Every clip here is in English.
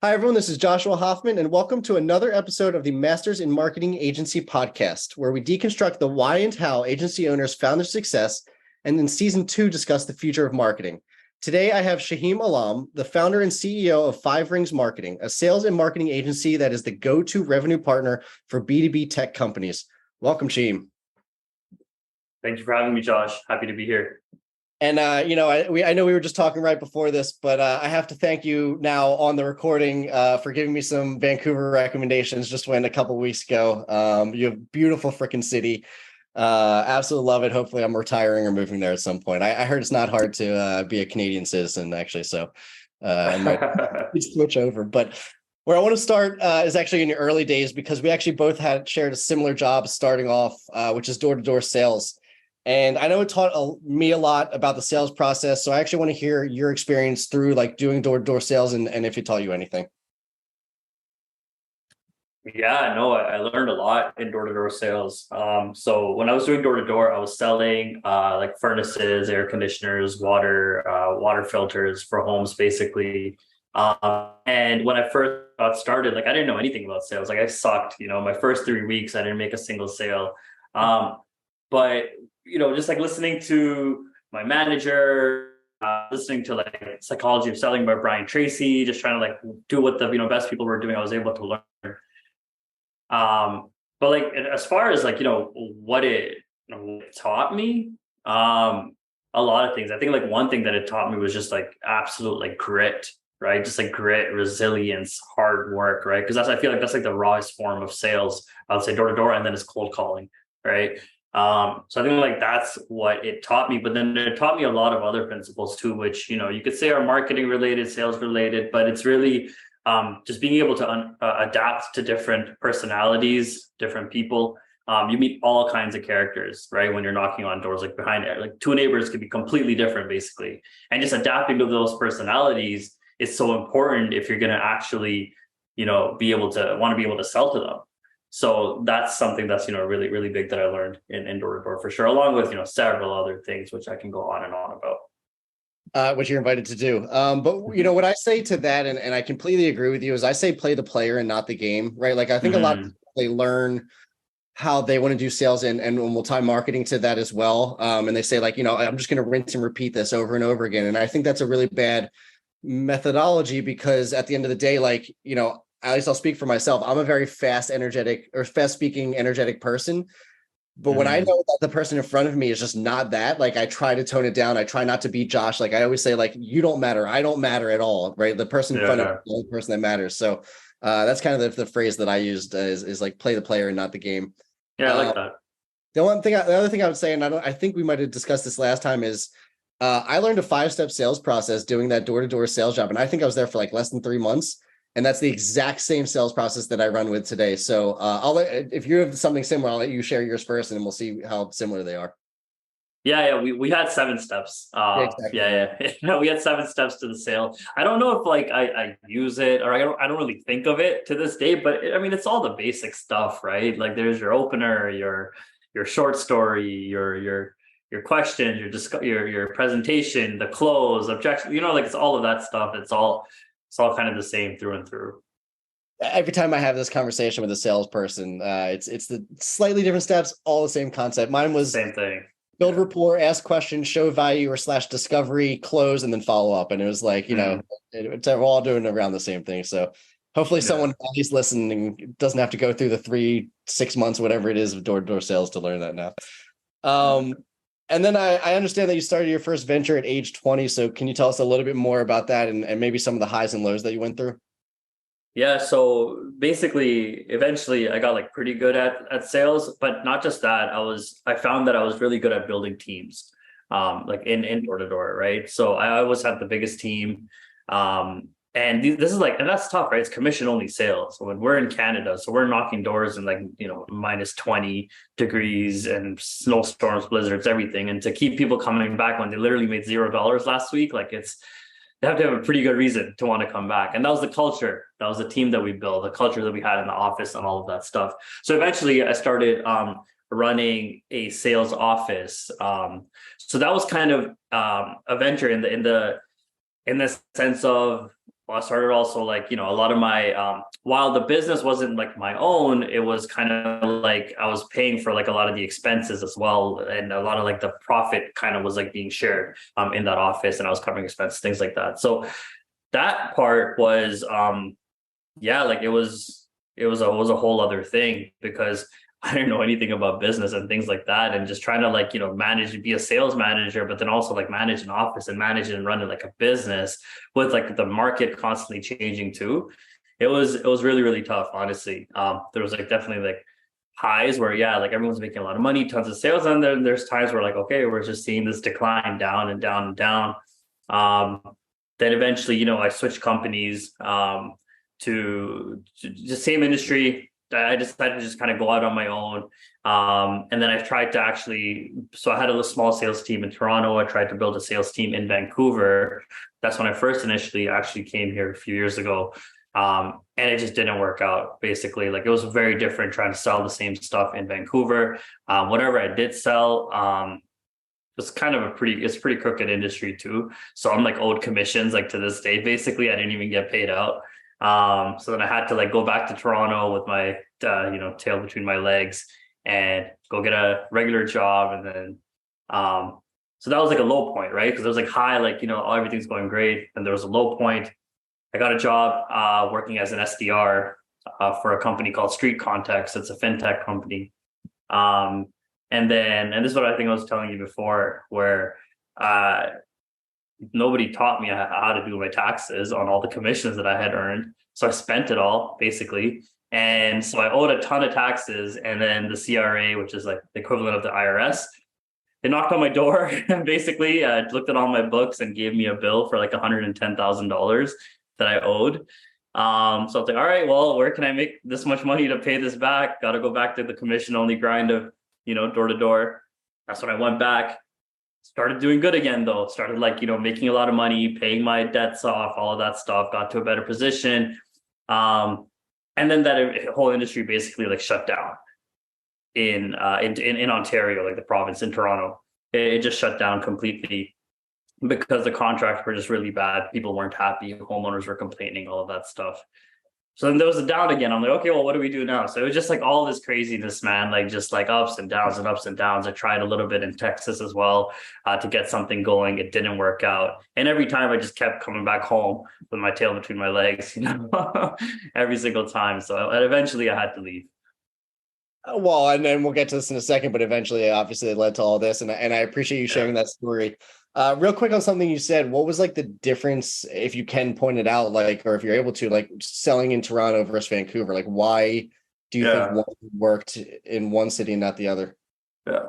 Hi, everyone. This is Joshua Hoffman, and welcome to another episode of the Masters in Marketing Agency podcast, where we deconstruct the why and how agency owners found their success, and in season 2, discuss the future of marketing. Today, I have Shaheem Alam, the founder and CEO of FiveRings Marketing, a sales and marketing agency that is the go-to revenue partner for B2B tech companies. Welcome, Shaheem. Thank you for having me, Josh. Happy to be here. And, I know we were just talking right before this, but I have to thank you now on the recording for giving me some Vancouver recommendations. Just went a couple weeks ago. You have a beautiful freaking city. Absolutely love it. Hopefully I'm retiring or moving there at some point. I heard it's not hard to be a Canadian citizen, actually. So I might switch over. But where I want to start is actually in your early days, because we actually both had shared a similar job starting off, which is door-to-door sales. And I know it taught me a lot about the sales process. So I actually want to hear your experience through like doing door-to-door sales and if it taught you anything. Yeah, no, I learned a lot in door-to-door sales. So when I was doing door-to-door, I was selling like furnaces, air conditioners, water filters for homes, basically. And when I first got started, like I didn't know anything about sales. Like I sucked, my first 3 weeks, I didn't make a single sale. But just like listening to my manager, listening to like Psychology of Selling by Brian Tracy, just trying to like do what the best people were doing, I was able to learn. But like as far as like what it taught me, a lot of things. I think like one thing that it taught me was just like absolute like grit, right? Just like grit, resilience, hard work, right? Because I feel like that's like the rawest form of sales. I would say door to door, and then it's cold calling, right? So I think like that's what it taught me, but then it taught me a lot of other principles too, which, you could say are marketing related, sales related, but it's really just being able to adapt to different personalities, different people. You meet all kinds of characters, right? When you're knocking on doors, like behind it, like two neighbors could be completely different basically. And just adapting to those personalities is so important if you're going to actually, want to be able to sell to them. So that's something that's, really, really big that I learned in door-to-door for sure, along with, several other things, which I can go on and on about. Which you're invited to do. But, what I say to that, and I completely agree with you, is I say play the player and not the game, right? Like I think a lot of people, they learn how they want to do sales and we'll tie marketing to that as well. And they say like, I'm just going to rinse and repeat this over and over again. And I think that's a really bad methodology, because at the end of the day, like, at least I'll speak for myself. I'm a very fast speaking, energetic person. But when I know that the person in front of me is just not that, like I try to tone it down. I try not to be Josh. Like I always say, like, you don't matter. I don't matter at all. Right. The person in front of me is the only person that matters. So that's kind of the phrase that I used is like play the player and not the game. Yeah, I like that. The other thing I would say, and I think we might have discussed this last time, is I learned a 5-step sales process doing that door-to-door sales job. And I think I was there for like less than 3 months. And that's the exact same sales process that I run with today. So if you have something similar, I'll let you share yours first, and we'll see how similar they are. Yeah. We had 7 steps. Exactly. Yeah. We had 7 steps to the sale. I don't know if like I use it, or I don't really think of it to this day, but it's all the basic stuff, right? Like there's your opener, your short story, your questions, your presentation, the close, objection, like it's all of that stuff. It's all kind of the same through and through. Every time I have this conversation with a salesperson, it's the slightly different steps, all the same concept. Mine was same thing. Build rapport, ask questions, show value or / discovery, close, and then follow up. And it was like, we're all doing around the same thing. So hopefully someone at least listening doesn't have to go through the 3-6 months, whatever it is, of door-to-door sales to learn that now. And then I understand that you started your first venture at age 20. So can you tell us a little bit more about that and maybe some of the highs and lows that you went through? Yeah. So basically, eventually I got like pretty good at sales, but not just that. I found that I was really good at building teams, like in door to door. Right. So I always had the biggest team. And this is like, and that's tough, right? It's commission only sales. So when we're in Canada, so we're knocking doors in like, minus 20 degrees and snowstorms, blizzards, everything. And to keep people coming back when they literally made $0 last week, like they have to have a pretty good reason to want to come back. And that was the culture. That was the team that we built, the culture that we had in the office and all of that stuff. So eventually I started running a sales office. So that was kind of a venture in the sense of Well, I started also like, a lot of my, while the business wasn't like my own, it was kind of like I was paying for like a lot of the expenses as well. And a lot of like the profit kind of was like being shared in that office, and I was covering expenses, things like that. So that part was, yeah, like it was a whole other thing because I didn't know anything about business and things like that, and just trying to like manage, be a sales manager, but then also like manage an office and manage and run it like a business with like the market constantly changing too. It was really really tough, honestly. There was like definitely like highs where yeah, like everyone's making a lot of money, tons of sales, and then there's times where like okay, we're just seeing this decline down and down and down. Um, then eventually, I switched companies to the same industry. I decided to just kind of go out on my own. And then I tried to so I had a little small sales team in Toronto. I tried to build a sales team in Vancouver. That's when I first initially actually came here a few years ago. And it just didn't work out basically. Like it was very different trying to sell the same stuff in Vancouver. Whatever I did sell, it's kind of it's pretty crooked industry too. So I'm like owed commissions like to this day. Basically, I didn't even get paid out. So then I had to like go back to Toronto with my tail between my legs and go get a regular job. And then so that was like a low point, right? Because it was like high, like everything's going great, and there was a low point. I got a job working as an SDR for a company called Street Context. It's a fintech company. And this is what I think I was telling you before, where nobody taught me how to do my taxes on all the commissions that I had earned. So I spent it all basically. And so I owed a ton of taxes. And then the CRA, which is like the equivalent of the IRS, they knocked on my door and basically looked at all my books and gave me a bill for like $110,000 that I owed. So I was like, all right, well, where can I make this much money to pay this back? Got to go back to the commission only grind of, door to door. That's when I went back. Started doing good again though. Started like, making a lot of money, paying my debts off, all of that stuff, got to a better position. And then that whole industry basically like shut down in Ontario, like the province in Toronto. It just shut down completely because the contracts were just really bad. People weren't happy. Homeowners were complaining, all of that stuff. So then there was a down again. I'm like, okay, well, what do we do now? So it was just like all this craziness, man, like just like ups and downs and ups and downs. I tried a little bit in Texas as well to get something going. It didn't work out. And every time I just kept coming back home with my tail between my legs, every single time. So eventually I had to leave. Well, and then we'll get to this in a second, but eventually, obviously, it led to all this, and I appreciate you sharing that story. Real quick on something you said, what was like the difference, if you can point it out, like, or if you're able to, like, selling in Toronto versus Vancouver? Like, why do you think one worked in one city and not the other? Yeah,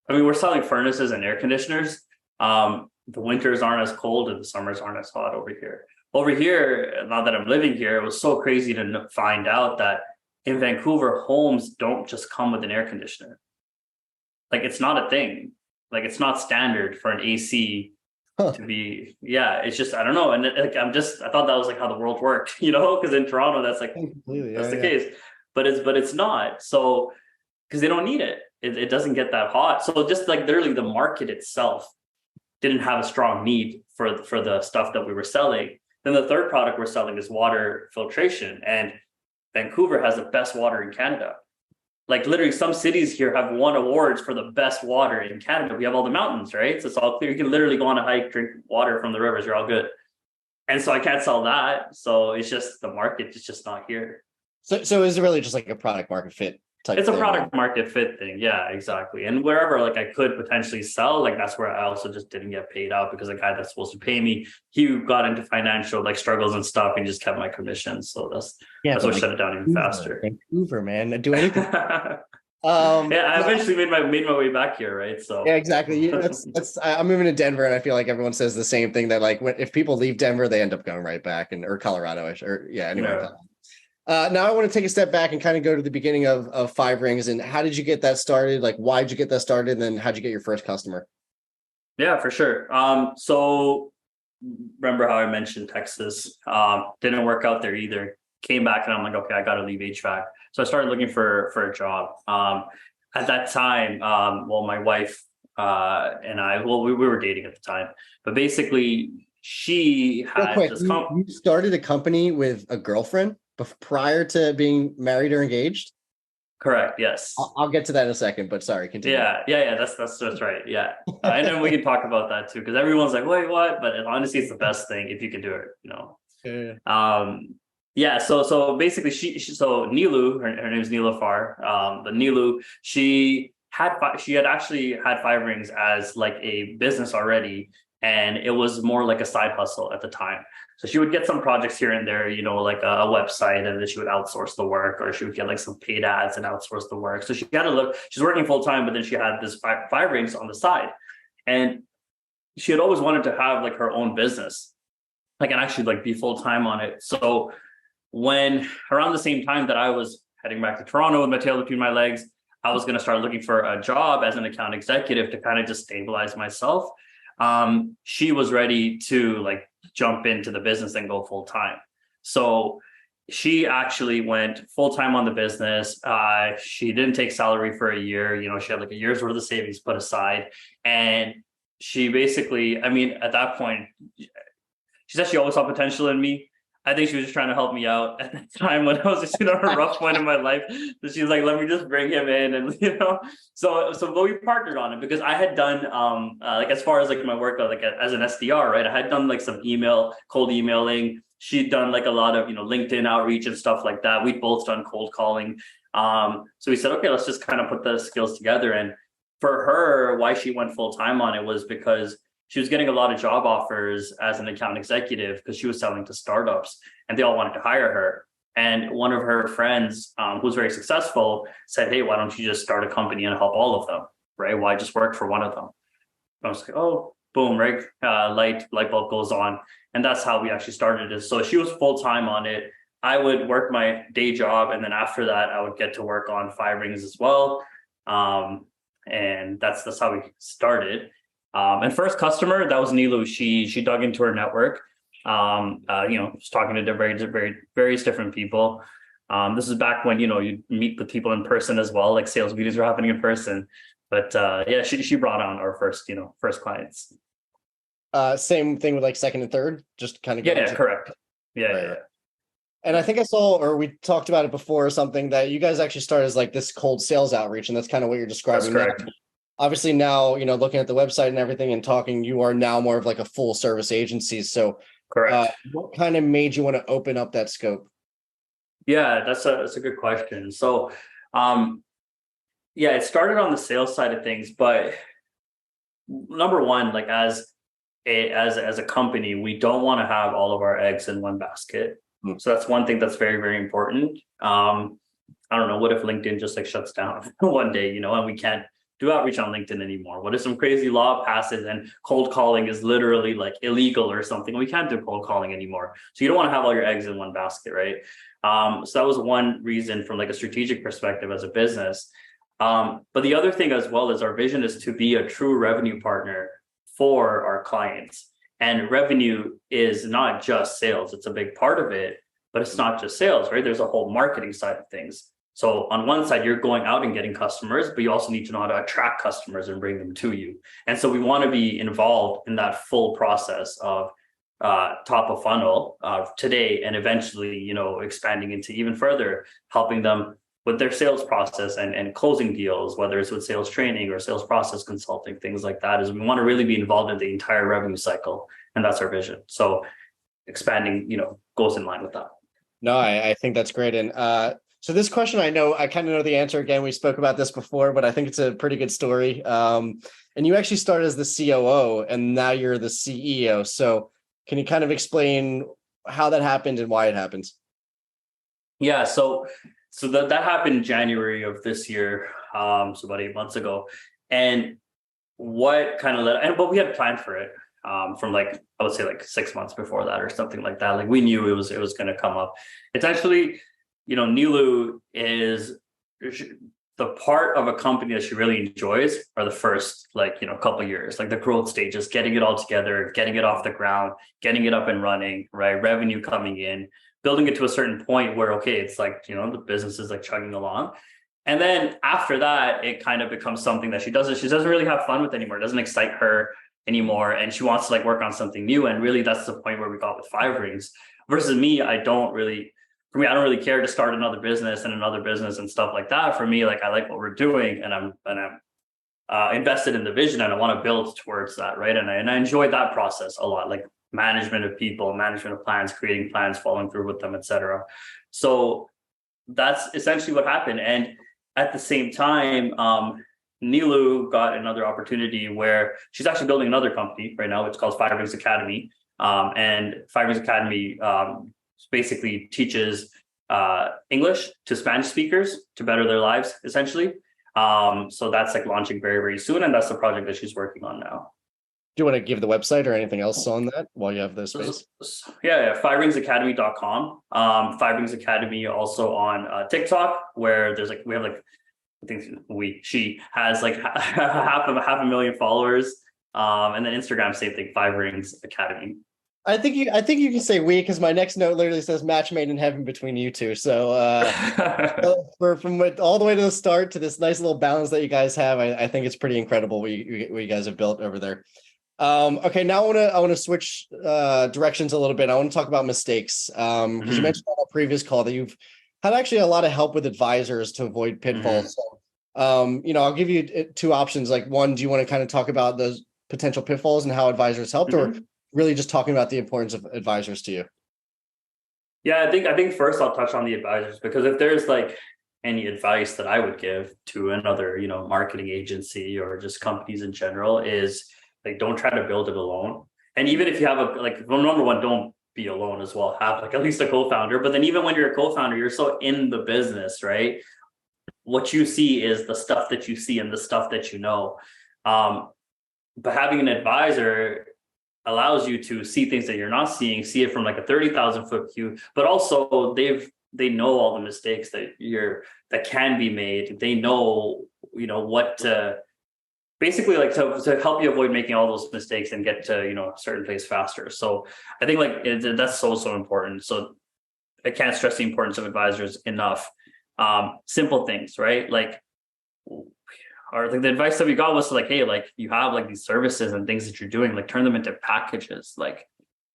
I mean, we're selling furnaces and air conditioners. The winters aren't as cold and the summers aren't as hot over here. Over here, now that I'm living here, it was so crazy to find out that in Vancouver, homes don't just come with an air conditioner. Like it's not a thing. Like it's not standard for an AC to be. Yeah, it's just I don't know. And like I thought that was like how the world worked, because in Toronto that's like that's the case. But it's not. So because they don't need it. It doesn't get that hot. So just like literally the market itself didn't have a strong need for the stuff that we were selling. Then the third product we're selling is water filtration, and Vancouver has the best water in Canada. Like literally some cities here have won awards for the best water in Canada. We have all the mountains, right? So it's all clear. You can literally go on a hike, drink water from the rivers. You're all good. And so I can't sell that. So it's just the market is just not here. So is it really just like a product market fit type It's thing? A product market fit thing. Yeah, exactly. And wherever like I could potentially sell, like that's where I also just didn't get paid out because the guy that's supposed to pay me, he got into financial like struggles and stuff and just kept my commission. So that's what shut it down even faster. Vancouver, man. Do anything. I eventually made my way back here, right? So yeah, exactly. That's I'm moving to Denver, and I feel like everyone says the same thing, that like if people leave Denver, they end up going right back, or Colorado, anyway. Yeah. Now I want to take a step back and kind of go to the beginning of FiveRings, and how did you get that started? Like, why did you get that started? And then how'd you get your first customer? Yeah, for sure. So remember how I mentioned Texas? Didn't work out there either. Came back and I'm like, okay, I got to leave HVAC. So I started looking for a job. At that time, my wife and I, we were dating at the time, but basically she Real had quick, this you started a company with a girlfriend prior to being married or engaged? Correct. Yes. I'll get to that in a second, but sorry, continue. Yeah. That's right. Yeah, and then we can talk about that too, because everyone's like, "Wait, what?" But honestly, it's the best thing if you can do it. Yeah. Yeah. So basically, so Nilu, her name is Nilafar. But Nilu, she had actually had FiveRings as like a business already, and it was more like a side hustle at the time. So she would get some projects here and there, like a website, and then she would outsource the work, or she would get like some paid ads and outsource the work. So she had to look, she's working full time, but then she had this FiveRings on the side. And she had always wanted to have like her own business, like, and actually like be full time on it. So when around the same time that I was heading back to Toronto with my tail between my legs, I was going to start looking for a job as an account executive to kind of just stabilize myself. She was ready to like jump into the business and go full time. So she actually went full time on the business. She didn't take salary for a year. She had like a year's worth of savings put aside. And she basically, I mean, at that point, she said she always saw potential in me. I think she was just trying to help me out at the time when I was just in a rough point in my life. So she's like, let me just bring him in, and but we partnered on it because I had done like, as far as like my work like as an SDR, right? I had done like some cold emailing. She'd done like a lot of LinkedIn outreach and stuff like that. We'd both done cold calling. So we said, okay, let's just kind of put the skills together. And for her, why she went full time on it was because she was getting a lot of job offers as an account executive because she was selling to startups and they all wanted to hire her. And one of her friends, who was very successful, said, hey, why don't you just start a company and help all of them, right? Why just work for one of them? I was like, oh, boom, right? Light bulb goes on. And that's how we actually started it. So she was full time on it. I would work my day job. And then after that, I would get to work on FiveRings as well. And that's how we started. And first customer, that was Nilu. She dug into her network. Was talking to various different people. This is back when you meet with people in person as well, like sales meetings were happening in person. But she brought on our first clients. Same thing with like second and third, just kind of correct. Yeah. And I think I saw, or we talked about it before or something, that you guys actually started as like this cold sales outreach, and that's kind of what you're describing. That's correct. Obviously now, looking at the website and everything and talking, you are now more of like a full service agency. So correct. What kind of made you want to open up that scope? Yeah, that's a good question. So, it started on the sales side of things, but number one, like as a company, we don't want to have all of our eggs in one basket. So that's one thing that's very, very important. I don't know, what if LinkedIn just like shuts down one day, and we can't do outreach on LinkedIn anymore? What if some crazy law passes and cold calling is literally like illegal or something? We can't do cold calling anymore. So you don't want to have all your eggs in one basket, right? So that was one reason from like a strategic perspective as a business. But the other thing as well is our vision is to be a true revenue partner for our clients. And revenue is not just sales. It's a big part of it, but it's not just sales, right? There's a whole marketing side of things. So on one side, you're going out and getting customers, but you also need to know how to attract customers and bring them to you. And so we want to be involved in that full process of top of funnel today, and eventually, expanding into even further, helping them with their sales process and closing deals, whether it's with sales training or sales process consulting, things like that. Is we want to really be involved in the entire revenue cycle. And that's our vision. So expanding, goes in line with that. No, I think that's great. And so this question, I kind of know the answer. Again, we spoke about this before, but I think it's a pretty good story. And you actually started as the COO and now you're the CEO. So can you kind of explain how that happened and why it happens? Yeah, so that happened January of this year, so about 8 months ago. And what kind of but we had planned for it from like, I would say like 6 months before that or something like that. Like we knew it was going to come up. It's actually, Nilu is the part of a company that she really enjoys are the first couple of years, like the growth stages, getting it all together, getting it off the ground, getting it up and running, right? Revenue coming in, building it to a certain point where, okay, it's like, the business is like chugging along. And then after that, it kind of becomes something that she doesn't really have fun with anymore. It doesn't excite her. anymore, and she wants to like work on something new. And really, that's the point where we got with FiveRings. Versus me, I don't really care to start another business and stuff like that. For me, like I like what we're doing, and I'm invested in the vision, and I want to build towards that, right? And I enjoy that process a lot, like management of people, management of plans, creating plans, following through with them, etc. So that's essentially what happened. And at the same time, Nilu got another opportunity where she's actually building another company right now. It's called FiveRings Academy. And FiveRings Academy basically teaches English to Spanish speakers to better their lives, essentially. So that's like launching very, very soon. And that's the project that she's working on now. Do you want to give the website or anything else on that while you have this space? Yeah, FiveRingsAcademy.com. FiveRings Academy also on TikTok, where there's like, we have like, I think she has like half a million followers. And then Instagram, same thing, FiveRings Academy. I think you can say we, because my next note literally says match made in heaven between you two. So from all the way to the start to this nice little balance that you guys have, I think it's pretty incredible what you guys have built over there. Okay, now I want to switch directions a little bit. I want to talk about mistakes because you mentioned on a previous call that you've had actually a lot of help with advisors to avoid pitfalls. So, I'll give you two options. Like one, do you want to kind of talk about those potential pitfalls and how advisors helped, or really just talking about the importance of advisors to you? Yeah, I think first I'll touch on the advisors, because if there's like any advice that I would give to another, marketing agency or just companies in general, is like, don't try to build it alone. And even if you have number one, don't be alone as well. Have like at least a co-founder. But then even when you're a co-founder, you're so in the business, right? What you see is the stuff that you see and the stuff that you know. But having an advisor allows you to see things that you're not seeing, see it from like a 30,000 foot view, but also they know all the mistakes that can be made. They know, what to basically like to help you avoid making all those mistakes and get to, a certain place faster. So I think that's so important. So I can't stress the importance of advisors enough. Simple things, right? Or like the advice that we got was like, hey, like you have like these services and things that you're doing, like turn them into packages, like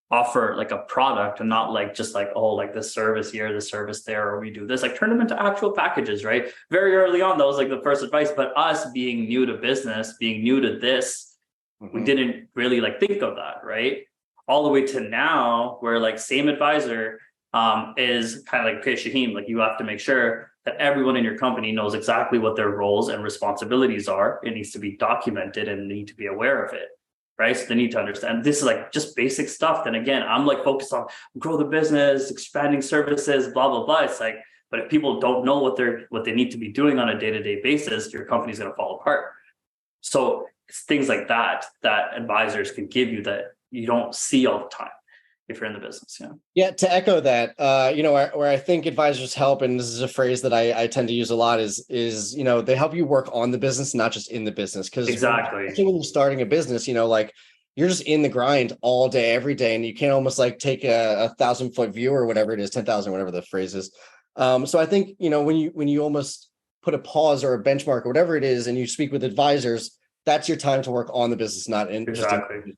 offer like a product, and not like just like, oh, like this service here, this service there, or we do this, like turn them into actual packages, right? Very early on, that was like the first advice. But us being new to business, being new to this, we didn't really like think of that, right? All the way to now, where like same advisor is kind of like, okay, Shaheem, like you have to make sure that everyone in your company knows exactly what their roles and responsibilities are. It needs to be documented and they need to be aware of it, right? So they need to understand this is like just basic stuff. Then again, I'm like focused on grow the business, expanding services, blah, blah, blah. It's like, but if people don't know what they need to be doing on a day-to-day basis, your company's going to fall apart. So it's things like that advisors can give you that you don't see all the time if you're in the business. Yeah. To echo that, where I think advisors help, and this is a phrase that I tend to use a lot, is they help you work on the business, not just in the business. Because exactly, when you're starting a business, like you're just in the grind all day, every day, and you can't almost like take a 1,000-foot view or whatever it is, 10,000, whatever the phrase is. So I think when you almost put a pause or a benchmark or whatever it is, and you speak with advisors, that's your time to work on the business, not in exactly. Just in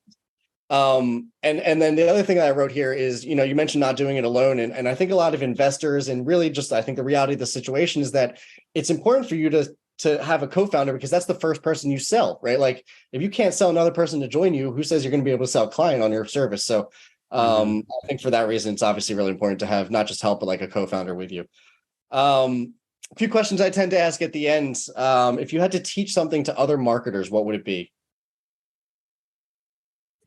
and then the other thing that I wrote here is, you mentioned not doing it alone. And I think a lot of investors, and really just, I think the reality of the situation is that it's important for you to have a co-founder, because that's the first person you sell, right? Like if you can't sell another person to join you, who says you're going to be able to sell a client on your service? So I think for that reason, it's obviously really important to have not just help, but like a co-founder with you. A few questions I tend to ask at the end. If you had to teach something to other marketers, what would it be?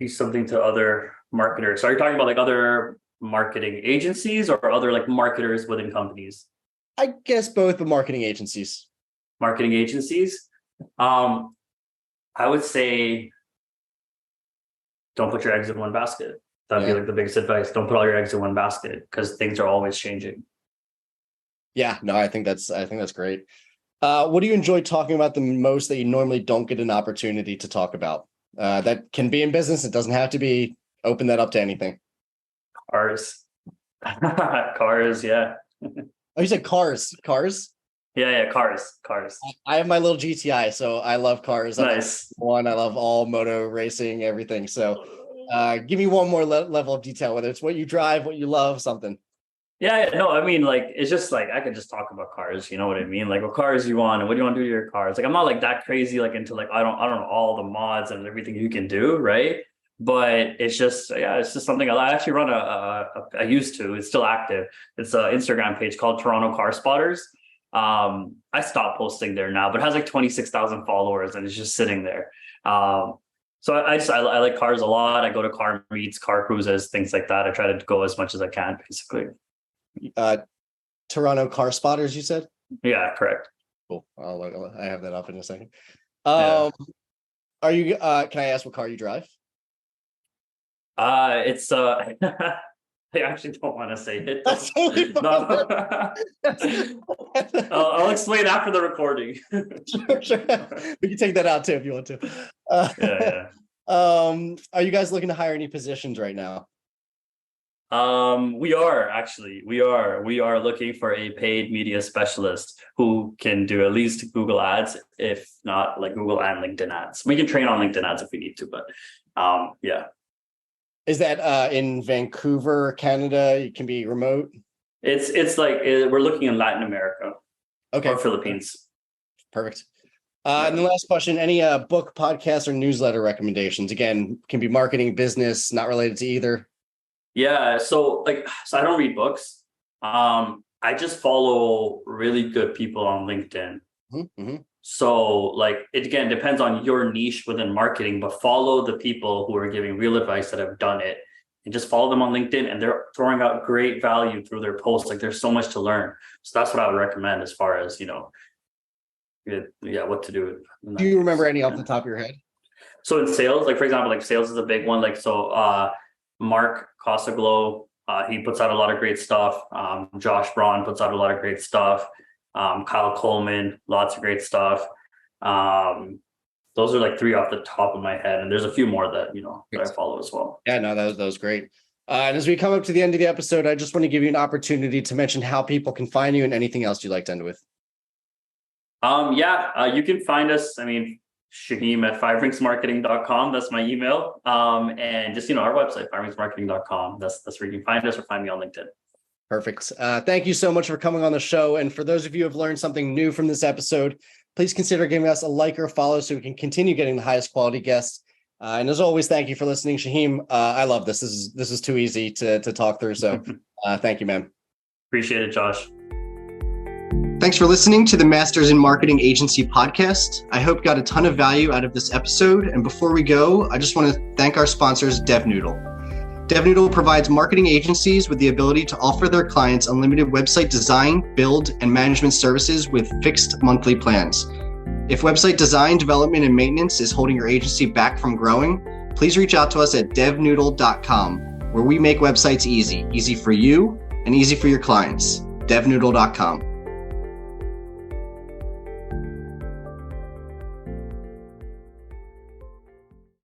Teach something to other marketers. So are you talking about like other marketing agencies or other like marketers within companies? I guess both, but marketing agencies. Marketing agencies. I would say don't put your eggs in one basket. That'd be like the biggest advice. Don't put all your eggs in one basket, because things are always changing. Yeah, no, I think that's great. What do you enjoy talking about the most that you normally don't get an opportunity to talk about? That can be in business. It doesn't have to be. Open that up to anything. Cars. Cars, yeah. Oh, you said cars. Yeah, cars. I have my little GTI, so I love cars. Nice. I love all moto racing, everything. So give me one more level of detail, whether it's what you drive, what you love, something. Yeah, no, I mean, like, it's just like, I could just talk about cars, you know what I mean? Like, what cars you want and what do you want to do to your cars? Like, I'm not like that crazy, like into like, I don't know all the mods and everything you can do, right? But it's just, yeah, it's just something I actually run I used to, it's still active. It's an Instagram page called Toronto Car Spotters. I stopped posting there now, but it has like 26,000 followers and it's just sitting there. So I like cars a lot. I go to car meets, car cruises, things like that. I try to go as much as I can, basically. Toronto Car Spotters, you said? Yeah, correct. Cool. I have that up in a second. Yeah. Are you can I ask what car you drive? It's I actually don't want to say it. That's totally fine. No. I'll explain after the recording. Sure. We can take that out too if you want to. Yeah. Are you guys looking to hire any positions right now? We are looking for a paid media specialist who can do at least Google ads, if not like Google and LinkedIn ads. We can train on LinkedIn ads if we need to, but yeah. Is that in Vancouver, Canada? It can be remote. It's like we're looking in Latin America, okay, or Philippines. Perfect. And the last question: any book, podcast, or newsletter recommendations? Again, can be marketing, business, not related to either. Yeah, so I don't read books. I just follow really good people on LinkedIn. Mm-hmm. So like it again depends on your niche within marketing, but follow the people who are giving real advice that have done it, and just follow them on LinkedIn, and they're throwing out great value through their posts. Like there's so much to learn. So that's what I would recommend as far as, what to do. Do you remember any off the top of your head? So in sales, like for example, like sales is a big one. Like Mark Costaglow, he puts out a lot of great stuff. Josh Braun puts out a lot of great stuff. Kyle Coleman, lots of great stuff. Those are like three off the top of my head, and there's a few more that that I follow as well. Yeah, no, that was great. And as we come up to the end of the episode, I just want to give you an opportunity to mention how people can find you and anything else you'd like to end with. You can find us. I mean, Shaheem at FiveRingsMarketing.com. That's my email. And just our website, FiveRingsMarketing.com. That's where you can find us, or find me on LinkedIn. Perfect. Thank you so much for coming on the show. And for those of you who have learned something new from this episode, please consider giving us a like or a follow so we can continue getting the highest quality guests. And as always, thank you for listening, Shaheem. I love this. This is too easy to talk through. So thank you, man. Appreciate it, Josh. Thanks for listening to the Masters in Marketing Agency podcast. I hope you got a ton of value out of this episode. And before we go, I just want to thank our sponsors, DevNoodle. DevNoodle provides marketing agencies with the ability to offer their clients unlimited website design, build, and management services with fixed monthly plans. If website design, development, and maintenance is holding your agency back from growing, please reach out to us at devnoodle.com, where we make websites easy for you and easy for your clients. devnoodle.com.